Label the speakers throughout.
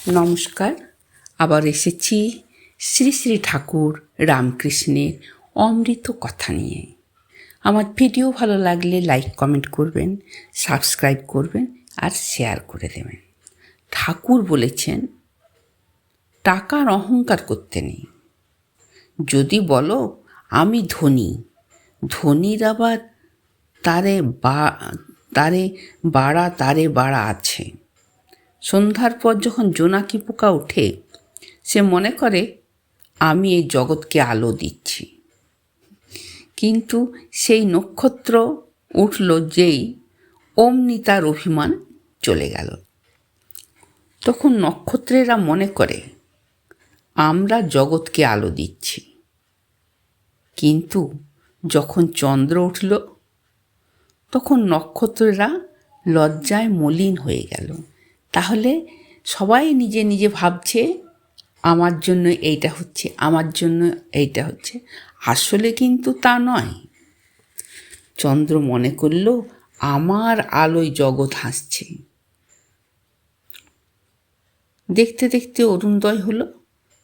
Speaker 1: নমস্কার, আবার এসেছি শ্রী শ্রী ঠাকুর রামকৃষ্ণের অমৃত কথা নিয়ে। আমার ভিডিও ভালো লাগলে লাইক কমেন্ট করবেন, সাবস্ক্রাইব করবেন আর শেয়ার করে দেবেন। ঠাকুর বলেছেন টাকার অহংকার করতে নেই। যদি বলো আমি ধনী, ধনীর আবার তারে বাড়া আছে। সন্ধ্যার পর যখন জোনাকি পোকা ওঠে, সে মনে করে আমি এই জগৎকে আলো দিচ্ছি। কিন্তু সেই নক্ষত্র উঠল যেই, অমনি তার অভিমান চলে গেল। তখন নক্ষত্রেরা মনে করে আমরা জগৎকে আলো দিচ্ছি। কিন্তু যখন চন্দ্র উঠল, তখন নক্ষত্রেরা লজ্জায় মলিন হয়ে গেল। তাহলে সবাই নিজে নিজে ভাবছে আমার জন্য এইটা হচ্ছে, আমার জন্য এইটা হচ্ছে। আসলে কিন্তু তা নয়। চন্দ্র মনে করল আমার আলোয় জগৎ হাসছে। দেখতে দেখতে অরুণোদয় হলো,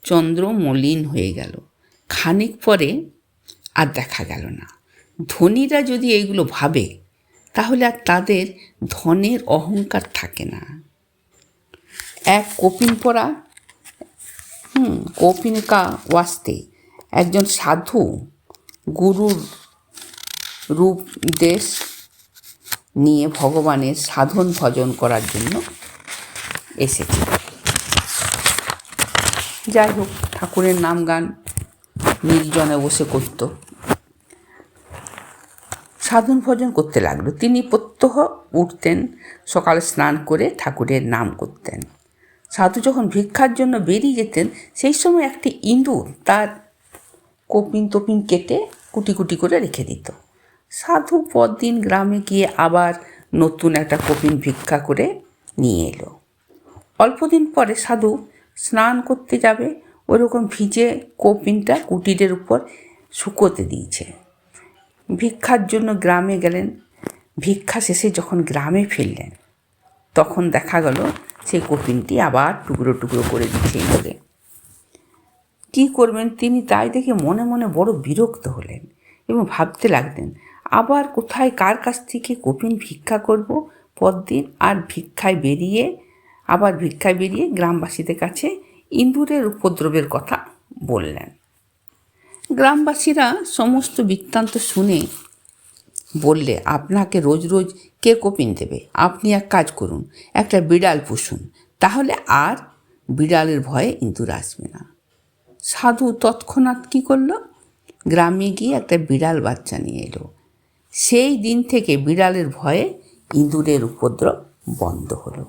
Speaker 1: চন্দ্র মলিন হয়ে গেল। খানিক পরে আর দেখা গেল না। ধনীরা যদি এইগুলো ভাবে, তাহলে আর তাদের ধনের অহংকার থাকে না। এক কপিন পরা কপিনকা ওয়াস্তে একজন সাধু গুরুর রূপ দেশ নিয়ে ভগবানের সাধন ভজন করার জন্য এসেছে। যাই হোক, ঠাকুরের নাম গান নির্জনে বসে করত। সাধন ভজন করতে লাগলো। তিনি প্রত্যহ উঠতেন, সকালে স্নান করে ঠাকুরের নাম করতেন। সাধু যখন ভিক্ষার জন্য বেরিয়ে যেতেন, সেই সময় একটি ইঁদুর তার কপিন তপিন কেটে কুটি কুটি করে রেখে দিত। সাধু পরদিন গ্রামে গিয়ে আবার নতুন একটা কপিন ভিক্ষা করে নিয়ে এলো। অল্পদিন পরে সাধু স্নান করতে যাবে, ওরকম ভিজে কপিনটা কুটিরের উপর শুকোতে দিয়েছে। ভিক্ষার জন্য গ্রামে গেলেন। ভিক্ষা শেষে যখন গ্রামে ফিরলেন, তখন দেখা গেল সেই কপিনটি আবার টুকরো টুকরো করে দিচ্ছে ইঁদুরে। কী করবেন তিনি তাই দেখে মনে মনে বড় বিরক্ত হলেন এবং ভাবতে লাগলেন, আবার কোথায় কার কাছ থেকে কপিন ভিক্ষা করব পরদিন। আর ভিক্ষায় বেরিয়ে গ্রামবাসীদের কাছে ইঁদুরের উপদ্রবের কথা বললেন। গ্রামবাসীরা সমস্ত বৃত্তান্ত শুনে বললে, আপনাকে রোজ রোজ কে কপিন দেবে? আপনি এক কাজ করুন, একটা বিড়াল পুষুন, তাহলে আর বিড়ালের ভয়ে ইঁদুর আসবে না। সাধু তৎক্ষণাৎ কী করল? গ্রামে গিয়ে একটা বিড়াল বাচ্চা নিয়ে এলো। সেই দিন থেকে বিড়ালের ভয়ে ইঁদুরের উপদ্রব বন্ধ হলো।